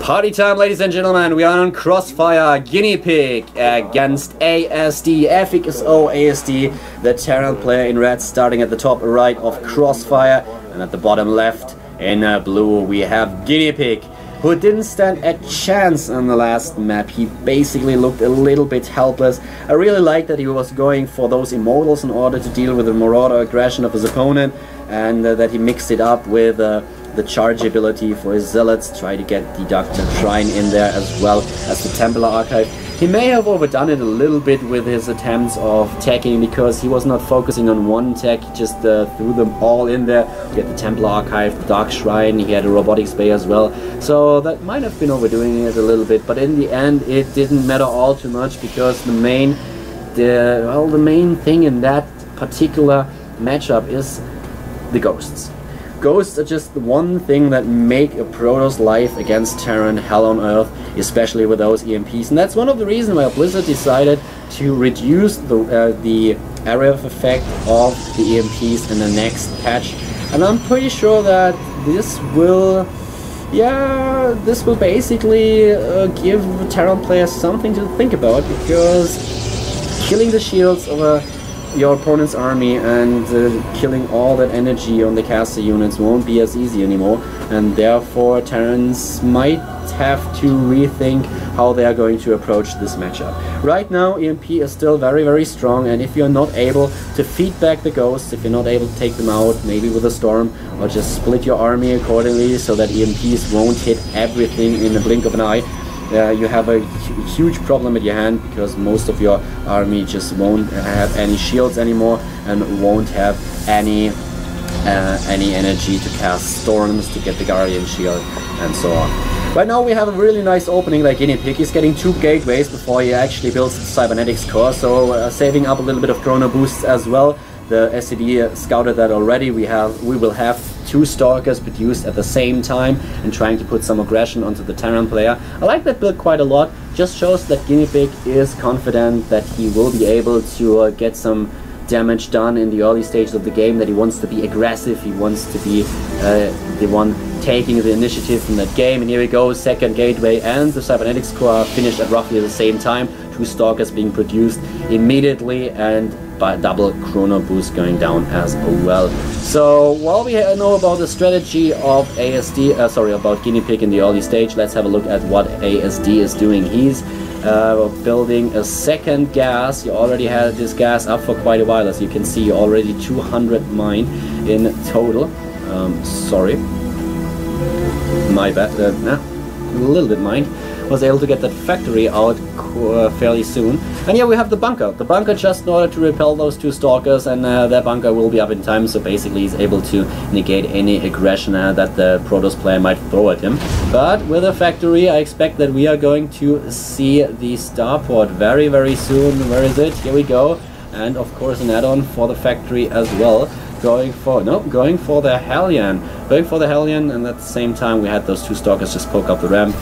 Party time, ladies and gentlemen. We are on Crossfire GuineaPig against ASD, FXO ASD, the Terran player in red, starting at the top right of Crossfire, and at the bottom left in blue we have GuineaPig, who didn't stand a chance on the last map. He basically looked a little bit helpless. I really like that he was going for those immortals in order to deal with the marauder aggression of his opponent, and that he mixed it up with the charge ability for his zealots, try to get the Doctor Shrine in there as well as the Templar Archive. He may have overdone it a little bit with his attempts of teching, because he was not focusing on one tech, he just threw them all in there. He had the Templar Archive, the Dark Shrine, he had a Robotics Bay as well, so that might have been overdoing it a little bit, but in the end it didn't matter all too much, because the main thing in that particular matchup is the ghosts. Ghosts are just the one thing that make a Protoss life against Terran hell on earth, especially with those EMPs, and that's one of the reasons why Blizzard decided to reduce the area of effect of the EMPs in the next patch. And I'm pretty sure that this will basically give Terran players something to think about, because killing the shields of your opponent's army and killing all that energy on the caster units won't be as easy anymore, and therefore Terrans might have to rethink how they are going to approach this matchup. Right now EMP is still very, very strong, and if you're not able to feed back the ghosts, if you're not able to take them out, maybe with a storm, or just split your army accordingly so that EMPs won't hit everything in the blink of an eye, you have a huge problem at your hand, because most of your army just won't have any shields anymore and won't have any energy to cast storms, to get the Guardian Shield, and so on. Right now we have a really nice opening like GuineaPig. He's getting 2 gateways before he actually builds the Cybernetics core, so saving up a little bit of chrono boosts as well. The SCD scouted that already. We will have 2 Stalkers produced at the same time, and trying to put some aggression onto the Terran player. I like that build quite a lot. Just shows that GuineaPig is confident that he will be able to get some damage done in the early stages of the game, that he wants to be aggressive, he wants to be the one taking the initiative in that game. And here we go, 2nd gateway and the Cybernetics core finished at roughly the same time. 2 Stalkers being produced immediately, and by double chrono boost going down as well. So while we know about the strategy of about GuineaPig in the early stage, let's have a look at what ASD is doing. He's building a 2nd gas. He already had this gas up for quite a while, as you can see, already 200 mine in total. Sorry, my bad, a little bit mined. Was able to get that factory out fairly soon. And yeah, we have the bunker. The bunker just in order to repel those 2 Stalkers, and that bunker will be up in time, so basically he's able to negate any aggression that the Protoss player might throw at him. But with a factory, I expect that we are going to see the starport very, very soon. Where is it? Here we go. And of course an add-on for the factory as well. Going for the Hellion. Going for the Hellion, and at the same time we had those 2 Stalkers just poke up the ramp.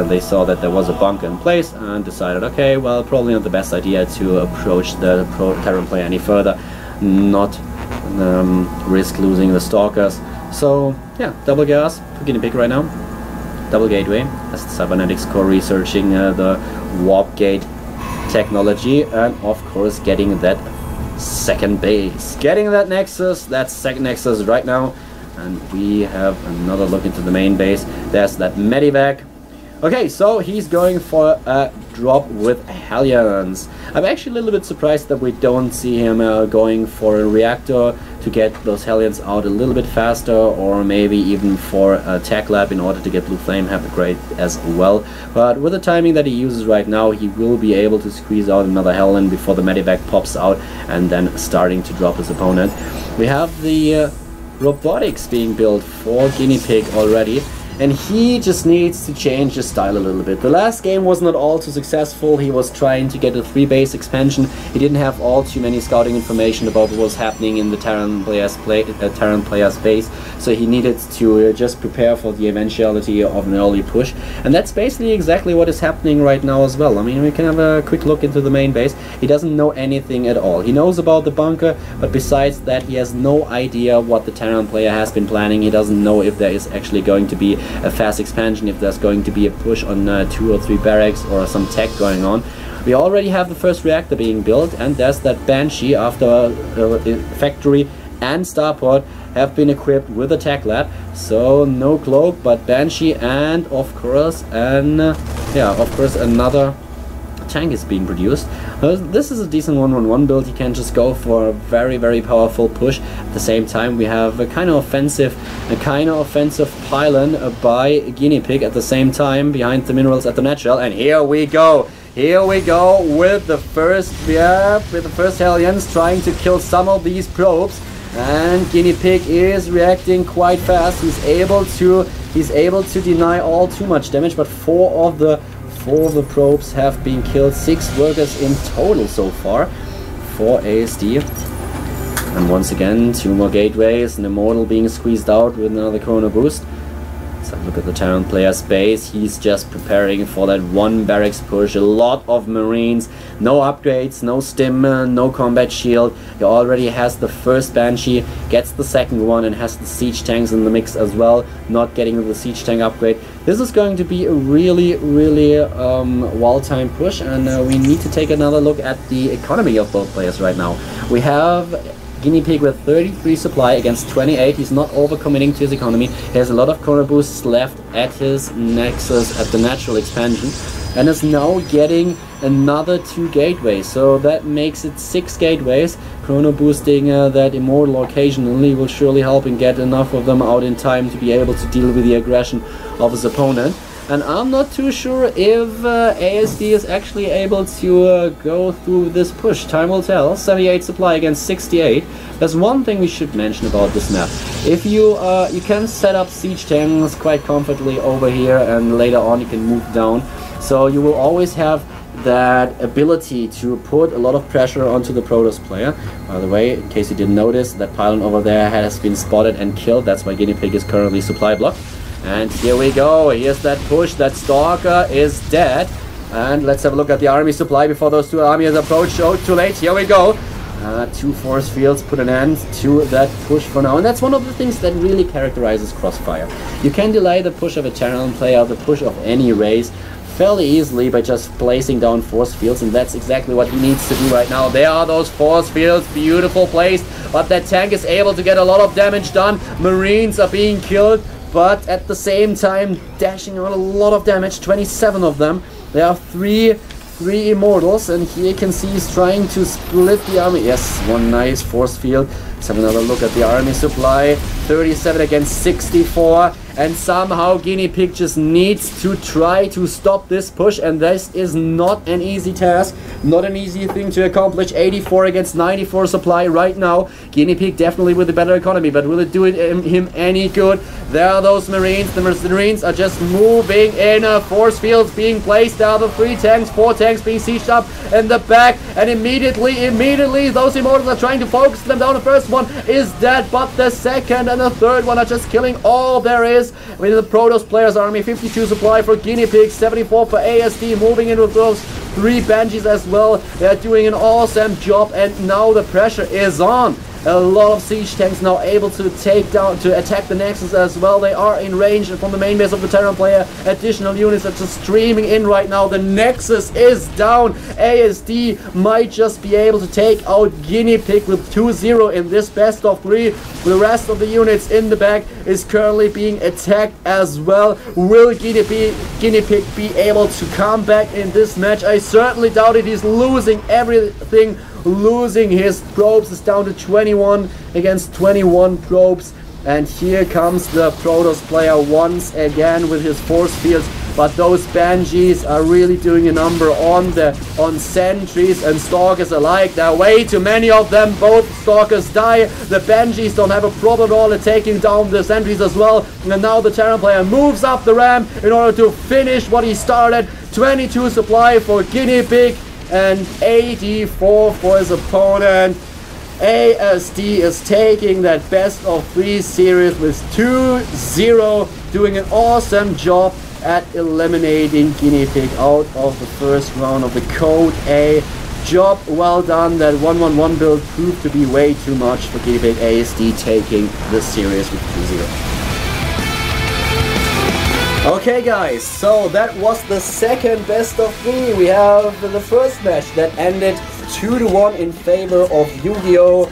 They saw that there was a bunker in place and decided, okay, well, probably not the best idea to approach the Terran player any further, not risk losing the Stalkers. So yeah, double gas for GuineaPig right now, double gateway, as the Cybernetics core researching the warp gate technology, and of course getting that 2nd base, getting that nexus, that 2nd nexus right now. And we have another look into the main base. There's that medevac. Okay, so he's going for a drop with Hellions. I'm actually a little bit surprised that we don't see him going for a reactor to get those Hellions out a little bit faster, or maybe even for a tech lab in order to get Blue Flame upgrade as well. But with the timing that he uses right now, he will be able to squeeze out another Hellion before the medevac pops out, and then starting to drop his opponent. We have the robotics being built for GuineaPig already, and he just needs to change his style a little bit. The last game was not all too successful. He was trying to get a 3-base expansion. He didn't have all too many scouting information about what was happening in the Terran player's base, so he needed to just prepare for the eventuality of an early push, and that's basically exactly what is happening right now as well. I mean, we can have a quick look into the main base. He doesn't know anything at all. He knows about the bunker, but besides that he has no idea what the Terran player has been planning. He doesn't know if there is actually going to be a fast expansion, if there's going to be a push on 2 or 3 barracks or some tech going on. We already have the first reactor being built, and there's that Banshee after factory and starport have been equipped with a tech lab. So no cloak, but Banshee, and of course another tank is being produced. This is a decent 1-1-1 build. You can just go for a very, very powerful push. At the same time, we have a kind of offensive pylon by GuineaPig at the same time behind the minerals at the nutshell. And here we go. Here we go with the first Hellions trying to kill some of these probes. And GuineaPig is reacting quite fast. He's able to deny all too much damage, but four of the probes have been killed. 6 workers in total so far for ASD. And once again, 2 more gateways, an Immortal being squeezed out with another Chrono Boost. So look at the Terran player's base. He's just preparing for that 1 barracks push. A lot of Marines, no upgrades, no stim, no combat shield. He already has the first Banshee, gets the second one, and has the siege tanks in the mix as well, not getting the siege tank upgrade. This is going to be a really, really well-timed push, and we need to take another look at the economy of both players right now. We have GuineaPig with 33 supply against 28. He's not overcommitting to his economy. He has a lot of chrono boosts left at his nexus at the natural expansion, and is now getting another 2 gateways. So that makes it 6 gateways. Chrono boosting that Immortal occasionally will surely help and get enough of them out in time to be able to deal with the aggression of his opponent. And I'm not too sure if ASD is actually able to go through this push. Time will tell. 78 supply against 68. There's one thing we should mention about this map. If you can set up siege tanks quite comfortably over here, and later on you can move down. So you will always have that ability to put a lot of pressure onto the Protoss player. By the way, in case you didn't notice, that pylon over there has been spotted and killed. That's why GuineaPig is currently supply blocked. And here we go. Here's that push. That Stalker is dead. And let's have a look at the army supply before those 2 armies approach. Oh, too late. Here we go. 2 force fields put an end to that push for now. And that's one of the things that really characterizes Crossfire. You can delay the push of a Terran player, the push of any race, fairly easily by just placing down force fields, and that's exactly what he needs to do right now. There are those force fields, beautiful placed, but that tank is able to get a lot of damage done. Marines are being killed, but at the same time dashing out a lot of damage, 27 of them. There are three Immortals, and here you can see he's trying to split the army. Yes, 1 nice force field. Let's have another look at the army supply. 37 against 64, and somehow GuineaPig just needs to try to stop this push, and this is not an easy task, not an easy thing to accomplish. 84 against 94 supply right now. GuineaPig definitely with a better economy, but will it do him any good? There are those Marines. The Marines are just moving in. Force fields being placed. There are the 3 tanks, 4 tanks being sieged up in the back, and immediately those Immortals are trying to focus them down. The first one is dead, but the second and the third one are just killing all there is with the Protoss players' army. 52 supply for GuineaPig, 74 for ASD, moving in with those 3 Banshees as well. They're doing an awesome job, and now the pressure is on. A lot of siege tanks now able to attack the Nexus as well. They are in range from the main base of the Terran player. Additional units are just streaming in right now. The Nexus is down. ASD might just be able to take out GuineaPig with 2-0 in this best of 3. The rest of the units in the back is currently being attacked as well. Will GuineaPig be able to come back in this match? I certainly doubt it. He's losing everything. Losing his probes, is down to 21 against 21 probes, and here comes the Protoss player once again with his force fields. But those Banshees are really doing a number on sentries and Stalkers alike. There are way too many of them. Both Stalkers die. The Banshees don't have a problem at all at taking down the sentries as well. And now the Terran player moves up the ramp in order to finish what he started. 22 supply for GuineaPig and 84 for his opponent. ASD is taking that best of 3 series with 2-0, doing an awesome job at eliminating GuineaPig out of the first round of the Code A. Job well done. That 1-1-1 build proved to be way too much for GuineaPig. ASD taking the series with 2-0. Okay guys, so that was the second best of 3. We have the first match that ended 2-1 in favor of Yu-Gi-Oh!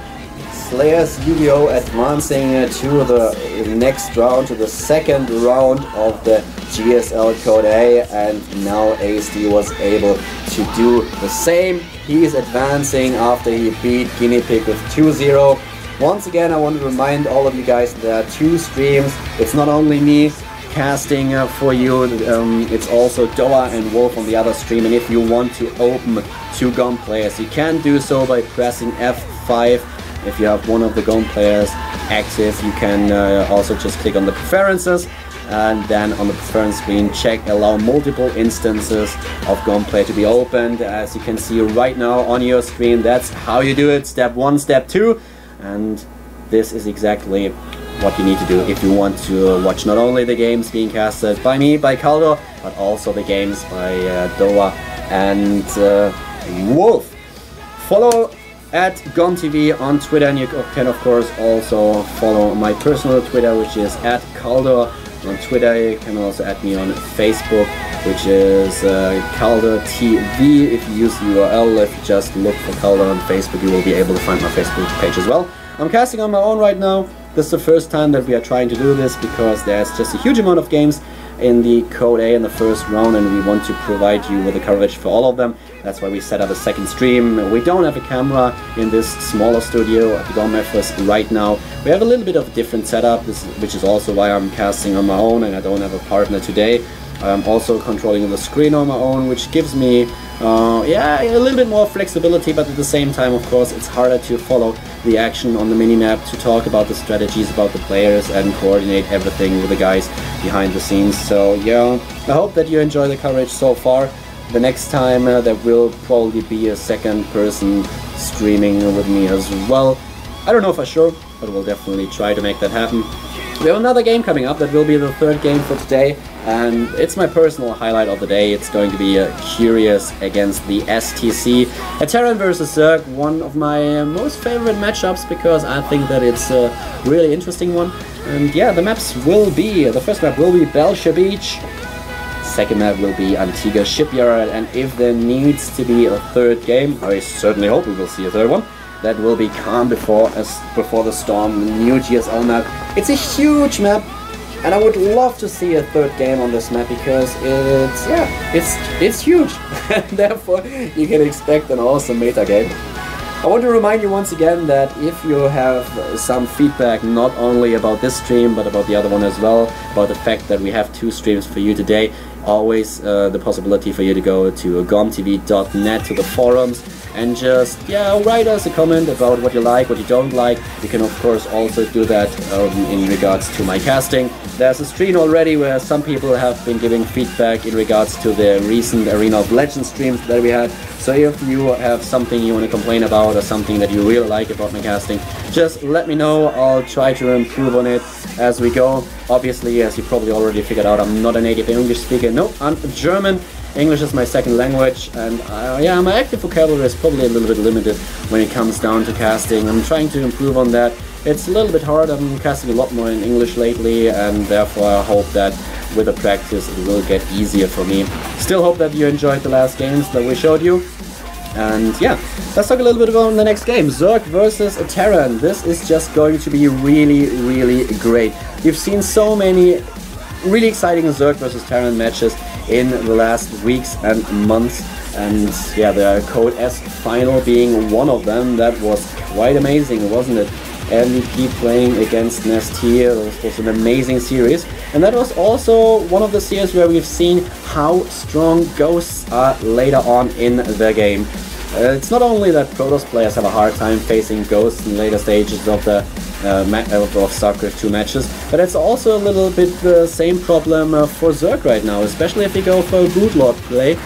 Slayers Yu-Gi-Oh! Advancing to the next round, to the second round of the GSL Code A, and now ASD was able to do the same. He is advancing after he beat GuineaPig with 2-0. Once again, I want to remind all of you guys there are 2 streams. It's not only me casting for you, it's also Doa and Wolf on the other stream, and if you want to open 2 GOM players, you can do so by pressing F5. If you have one of the GOM players active, you can also just click on the preferences, and then on the preference screen check allow multiple instances of GOM player to be opened. As you can see right now on your screen, that's how you do it. Step 1, step 2, and this is exactly what you need to do if you want to watch not only the games being casted by me, by Caldo, but also the games by Doa and Wolf. Follow at GOMTV on Twitter, and you can of course also follow my personal Twitter, which is at Caldo on Twitter. You can also add me on Facebook, which is CaldoTV. If you use the URL, if you just look for Caldo on Facebook, you will be able to find my Facebook page as well. I'm casting on my own right now. This is the first time that we are trying to do this because there's just a huge amount of games in the Code A in the first round, and we want to provide you with the coverage for all of them. That's why we set up a second stream. We don't have a camera in this smaller studio at the GOMFS right now. We have a little bit of a different setup, which is also why I'm casting on my own and I don't have a partner today. I'm also controlling the screen on my own, which gives me yeah, a little bit more flexibility, but at the same time, of course, it's harder to follow the action on the minimap, to talk about the strategies, about the players, and coordinate everything with the guys behind the scenes. So yeah, I hope that you enjoy the coverage so far. The next time there will probably be a second person streaming with me as well. I don't know for sure, but we'll definitely try to make that happen. We have another game coming up that will be the third game for today, and it's my personal highlight of the day. It's going to be Curious against the STC. A Terran versus Zerg, one of my most favorite matchups because I think that it's a really interesting one. And yeah, the maps will be, the first map will be Belcher Beach, second map will be Antigua Shipyard, and if there needs to be a third game, I certainly hope we will see a third one, that will be Calm Before the Storm, the new GSL map. It's a huge map, and I would love to see a third game on this map because it's, yeah, it's huge. And therefore you can expect an awesome meta game. I want to remind you once again that if you have some feedback not only about this stream but about the other one as well, about the fact that we have 2 streams for you today, always the possibility for you to go to gomtv.net, to the forums, and just, yeah, write us a comment about what you like, what you don't like. You can of course also do that in regards to my casting. There's a stream already where some people have been giving feedback in regards to the recent Arena of Legends streams that we had. So if you have something you want to complain about or something that you really like about my casting, just let me know. I'll try to improve on it as we go. Obviously, as you probably already figured out, I'm not a native English speaker. No, I'm German. English is my second language, and yeah, my active vocabulary is probably a little bit limited when it comes down to casting. I'm trying to improve on that. It's a little bit hard. I'm casting a lot more in English lately, and therefore I hope that with the practice it will get easier for me. Still hope that you enjoyed the last games that we showed you. And yeah, let's talk a little bit about the next game, Zerg versus a Terran. This is just going to be really, really great. You've seen so many really exciting Zerg versus Terran matches in the last weeks and months, and yeah, the Code S final being one of them. That was quite amazing, wasn't it? MVP playing against Nest here. This was an amazing series, and that was also one of the series where we've seen how strong ghosts are later on in the game. It's not only that Protoss players have a hard time facing ghosts in later stages of the of Starcraft 2 matches, but it's also a little bit the same problem for Zerg right now, especially if you go for a bootlord play,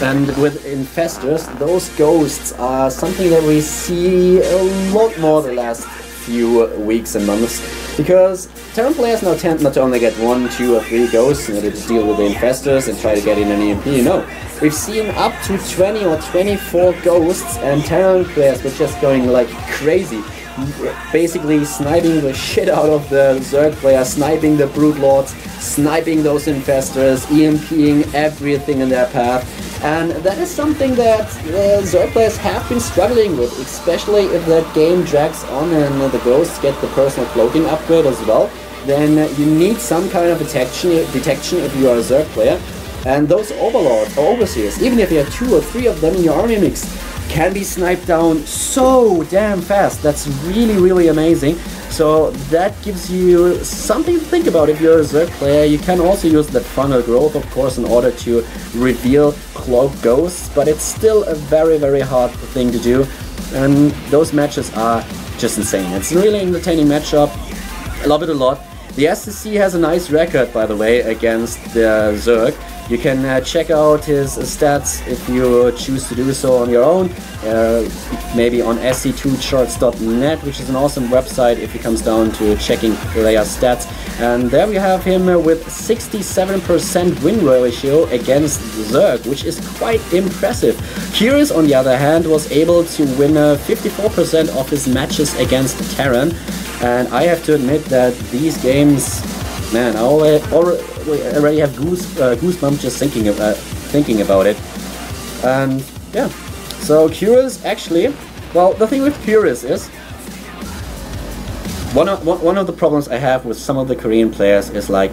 and with infestors. Those ghosts are something that we see a lot more the last few weeks and months, because Terran players now tend not to only get 1, 2 or 3 ghosts in order to deal with the infestors and try to get in an EMP. No, we've seen up to 20 or 24 ghosts, and Terran players were just going like crazy. basically sniping the shit out of the Zerg player, sniping the Brood Lords, sniping those Infestors, EMPing everything in their path. And that is something that Zerg players have been struggling with, especially if that game drags on and the Ghosts get the personal cloaking upgrade as well. Then you need some kind of detection if you are a Zerg player. And those Overlords or Overseers, even if you have 2 or 3 of them in your army mix, can be sniped down so damn fast. That's really amazing. So that gives you something to think about if you're a Zerg player. You can also use that frontal growth, of course, in order to reveal cloaked ghosts, but it's still a very hard thing to do. And those matches are just insane. It's a really entertaining matchup. I love it a lot. The STC has a nice record, by the way, against the Zerg. You can check out his stats if you choose to do so on your own, maybe on sc2charts.net, which is an awesome website if it comes down to checking player stats. And there we have him with 67% win ratio against Zerg, which is quite impressive. Curious, on the other hand, was able to win 54% of his matches against Terran. And I have to admit that these games, man, I already have goosebumps just thinking about it. And yeah, so Curious actually, well, the thing with Curious is one of the problems I have with some of the Korean players is like,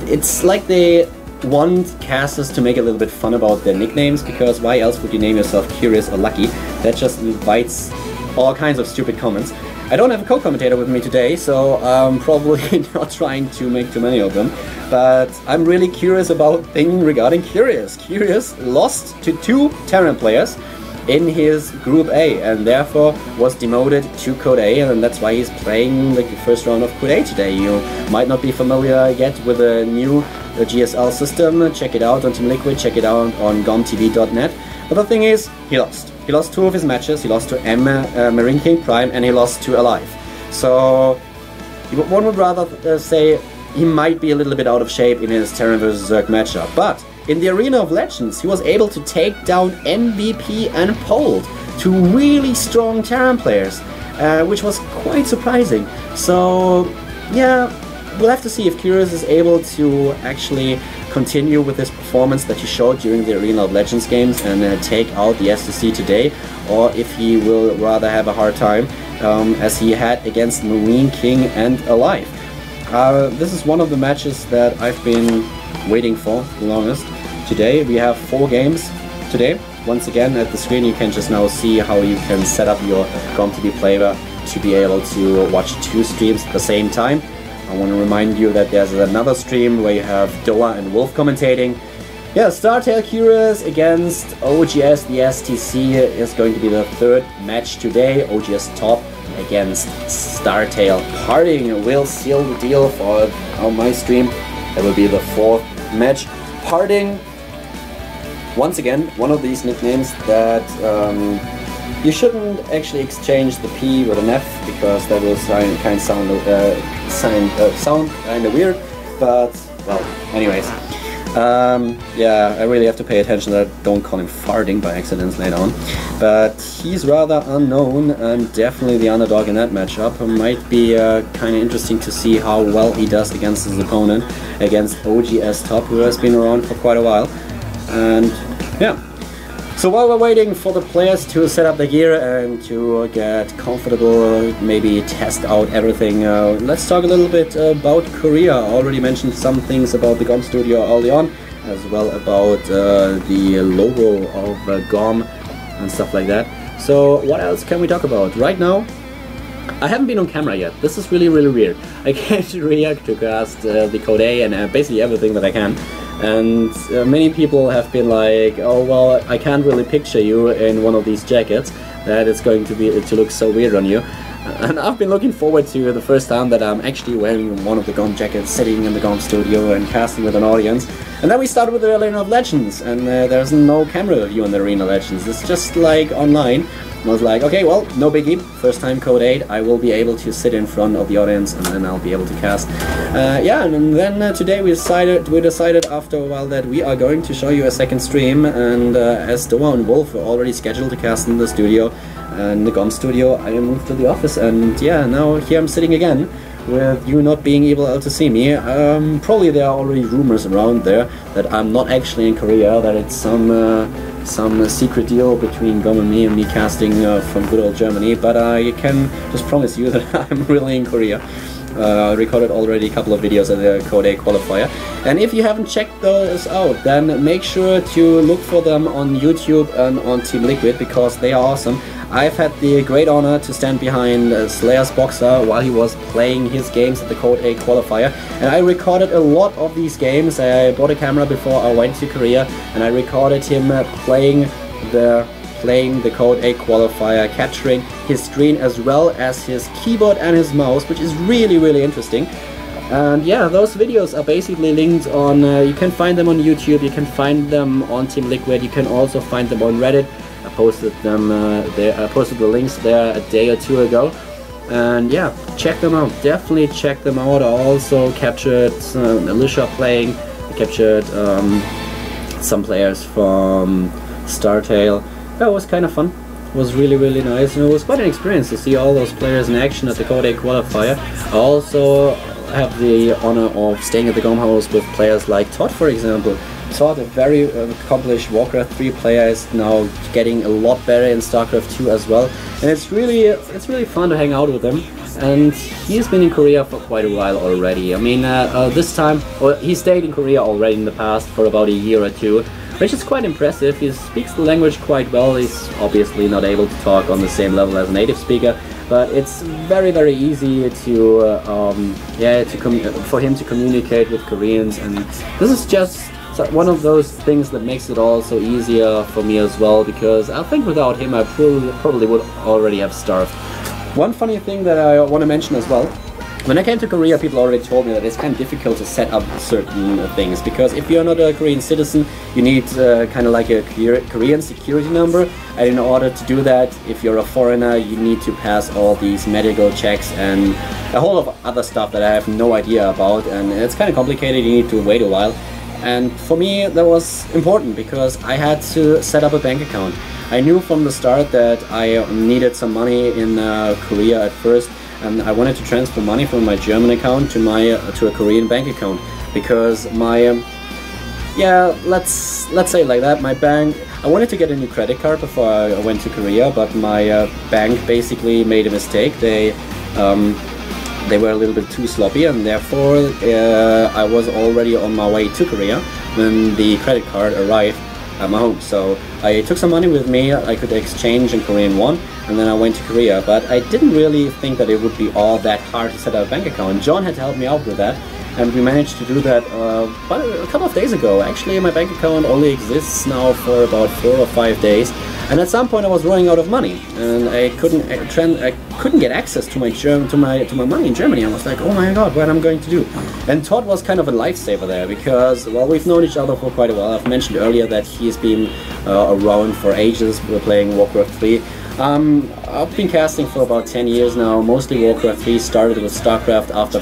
it's like they want casters to make a little bit fun about their nicknames, because why else would you name yourself Curious or Lucky? That just invites all kinds of stupid comments. I don't have a co-commentator with me today, so I'm probably not trying to make too many of them, but I'm really curious about things regarding Curious. Curious lost to 2 Terran players in his Group A and therefore was demoted to Code A, and that's why he's playing the first round of Code A today. You might not be familiar yet with the new GSL system. Check it out on Team Liquid, check it out on GOMTV.net. But the thing is, he lost. He lost 2 of his matches. He lost to Marine King Prime and he lost to Alive. So one would rather say he might be a little bit out of shape in his Terran vs Zerg matchup. But in the Arena of Legends, he was able to take down MVP and Pold, 2 really strong Terran players, which was quite surprising. So yeah, we'll have to see if Curious is able to actually continue with this performance that he showed during the Arena of Legends games and take out the STC today, or if he will rather have a hard time as he had against Marine King and Alive. This is one of the matches that I've been waiting for the longest. Today we have 4 games today. Once again, at the screen you can just now see how you can set up your GOMTV player to be able to watch 2 streams at the same time. I want to remind you that there's another stream where you have Doa and Wolf commentating. Yeah, Startail Curious against OGS. The STC is going to be the 3rd match today. OGS top against Startail. Parting will seal the deal for on my stream. That will be the 4th match. Parting, once again, one of these nicknames that you shouldn't actually exchange the P with an F, because that will sound kind of weird, but well, anyways. Yeah, I really have to pay attention that I don't call him farting by accident later on. But he's rather unknown and definitely the underdog in that matchup. It might be kind of interesting to see how well he does against his opponent, against OGS Top, who has been around for quite a while. And yeah. So while we're waiting for the players to set up the gear and to get comfortable, maybe test out everything, let's talk a little bit about Korea. I already mentioned some things about the GOM studio early on, as well about the logo of GOM and stuff like that. So what else can we talk about? Right now, I haven't been on camera yet. This is really weird. I can't react to cast the Code A and basically everything that I can. And many people have been like, oh well, I can't really picture you in one of these jackets, that it's going to look so weird on you. And I've been looking forward to the first time that I'm actually wearing one of the GOM jackets, sitting in the GOM studio and casting with an audience. And then we started with the Arena of Legends, and there's no camera view in the Arena of Legends. It's just like online. And I was like, okay, well, no biggie. First time Code 8, I will be able to sit in front of the audience, and then I'll be able to cast. Yeah, and then today we decided after a while that we are going to show you a second stream, and as Doa and Wolf were already scheduled to cast in the studio, and the GOM studio, I moved to the office, and yeah, now here I'm sitting again with you not being able to see me. Probably there are already rumors around there that I'm not actually in Korea, that it's some secret deal between GOM and me casting from good old Germany, but I can just promise you that I'm really in Korea. I recorded already a couple of videos at the Code A qualifier, and if you haven't checked those out, then make sure to look for them on YouTube and on Team Liquid, because they are awesome. I've had the great honor to stand behind Slayer's Boxer while he was playing his games at the Code A qualifier, and I recorded a lot of these games. I bought a camera before I went to Korea, and I recorded him playing the Code A qualifier, capturing his screen as well as his keyboard and his mouse, which is really interesting. And yeah, those videos are basically linked on, you can find them on YouTube, you can find them on Team Liquid, you can also find them on Reddit. I posted them there. I posted the links there a day or two ago, and yeah, check them out. Definitely check them out. I also captured Alicia playing. I captured some players from Startail. That was kind of fun. It was really nice, and it was quite an experience to see all those players in action at the Code A qualifier. I also have the honor of staying at the GOM house with players like Todd, for example. Todd, a very accomplished Warcraft 3 player, is now getting a lot better in Starcraft 2 as well, and it's really fun to hang out with him. And he's been in Korea for quite a while already. I mean, this time, or he stayed in Korea already in the past for about a year or two, which is quite impressive. He speaks the language quite well. He's obviously not able to talk on the same level as a native speaker, but it's very easy to for him to communicate with Koreans, and this is just one of those things that makes it all so easier for me as well, because I think without him I probably would already have starved. One funny thing that I want to mention as well, when I came to Korea, people already told me that it's kind of difficult to set up certain things, because if you're not a Korean citizen, you need kind of like a Korean security number, and in order to do that, if you're a foreigner, you need to pass all these medical checks and a whole lot of other stuff that I have no idea about, and it's kind of complicated. You need to wait a while. And for me, that was important, because I had to set up a bank account. I knew from the start that I needed some money in Korea at first, and I wanted to transfer money from my German account to a Korean bank account, because my let's say it like that, my bank, I wanted to get a new credit card before I went to Korea, but my bank basically made a mistake. They were a little bit too sloppy, and therefore I was already on my way to Korea when the credit card arrived at my home. So I took some money with me. I could exchange in Korean won, and then I went to Korea. But I didn't really think that it would be all that hard to set up a bank account. John had to help me out with that, and we managed to do that a couple of days ago. Actually, my bank account only exists now for about 4 or 5 days. And at some point I was running out of money, and I couldn't get access to my money in Germany. I was like, oh my god, what am I going to do? And Todd was kind of a lifesaver there, because, well, we've known each other for quite a while. I've mentioned earlier that he's been around for ages. We're playing Warcraft 3. I've been casting for about 10 years now, mostly Warcraft 3. Started with Starcraft after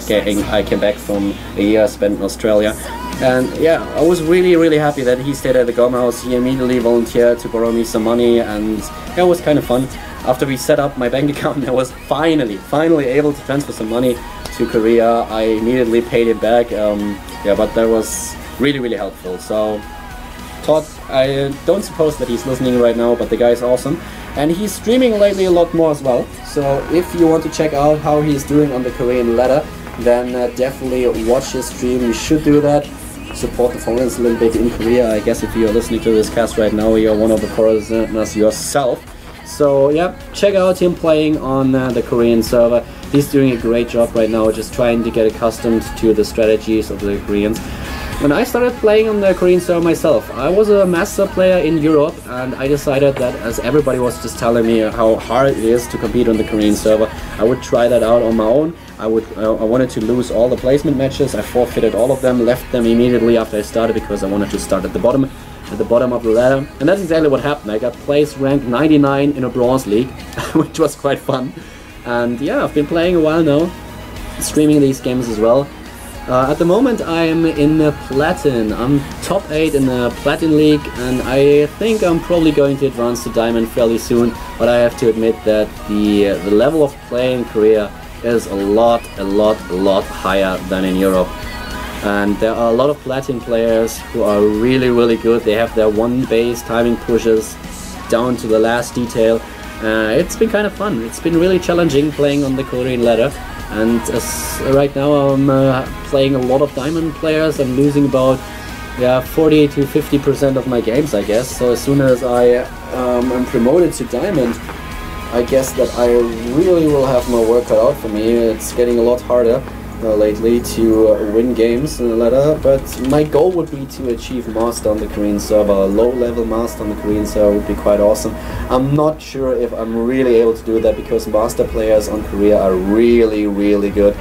I came back from a year spent in Australia. And yeah, I was really happy that he stayed at the GOM house. He immediately volunteered to borrow me some money, and it was kind of fun. After we set up my bank account, I was finally able to transfer some money to Korea. I immediately paid it back. But that was really helpful. So Todd, I don't suppose that he's listening right now, but the guy's awesome. And he's streaming lately a lot more as well. So if you want to check out how he's doing on the Korean ladder, then definitely watch his stream. You should do that. Support the foreigners a little bit in Korea. I guess if you're listening to this cast right now, you're one of the foreigners yourself. So yeah, check out him playing on the Korean server. He's doing a great job right now, just trying to get accustomed to the strategies of the Koreans. When I started playing on the Korean server myself, I was a master player in Europe, and I decided that, as everybody was just telling me how hard it is to compete on the Korean server, I would try that out on my own. I wanted to lose all the placement matches. I forfeited all of them, left them immediately after I started, because I wanted to start at the bottom of the ladder. And that's exactly what happened. I got placed ranked 99 in a bronze league, which was quite fun. And yeah, I've been playing a while now, streaming these games as well. At the moment I'm in the Platin. I'm top 8 in the Platin League, and I think I'm probably going to advance to Diamond fairly soon, but I have to admit that the level of play in Korea is a lot higher than in Europe. And there are a lot of Platin players who are really good. They have their one base timing pushes down to the last detail. It's been kind of fun. It's been really challenging playing on the Korean ladder. And right now I'm playing a lot of Diamond players. I'm losing about 40 to 50% of my games, I guess. So as soon as I am promoted to Diamond, I guess that I really will have my work cut out for me. It's getting a lot harder lately to win games in the ladder, but my goal would be to achieve Master on the Korean server. A low-level Master on the Korean server would be quite awesome. I'm not sure if I'm really able to do that, because Master players on Korea are really good.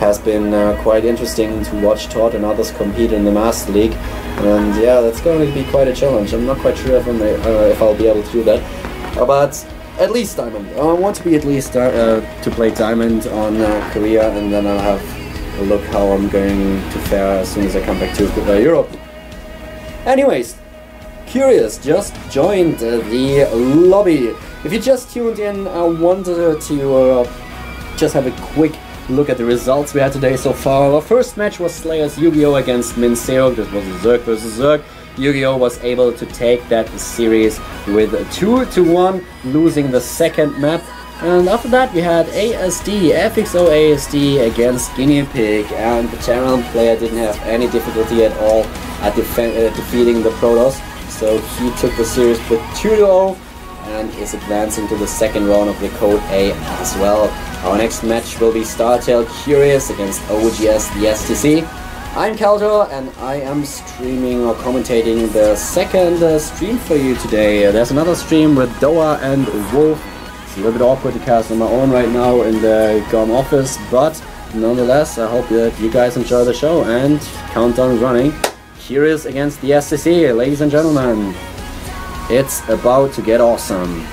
Has been quite interesting to watch Todd and others compete in the Master League, and yeah, that's going to be quite a challenge. I'm not quite sure if I'll be able to do that, but at least Diamond. I want to be at least to play Diamond on Korea, and then I'll have a look how I'm going to fare as soon as I come back to Europe. Anyways, Curious just joined the lobby. If you just tuned in, I wanted to just have a quick look at the results we had today so far. Our first match was Slayers Yu-Gi-Oh! Against Minseok. This was Zerg versus Zerg. Yu-Gi-Oh! Was able to take that series with 2-1, losing the second map. And after that we had ASD, FXO ASD against GuineaPig, and the Terran player didn't have any difficulty at all at defeating the Protoss. So he took the series with 2-0 and is advancing to the second round of the Code A as well. Our next match will be Startail Curious against OGS the STC. I'm Caldo, and I am streaming or commentating the second stream for you today. There's another stream with Doa and Wolf. It's a little bit awkward to cast on my own right now in the GOM office, but nonetheless, I hope that you guys enjoy the show, and countdown is running. Curious against the STC, ladies and gentlemen. It's about to get awesome.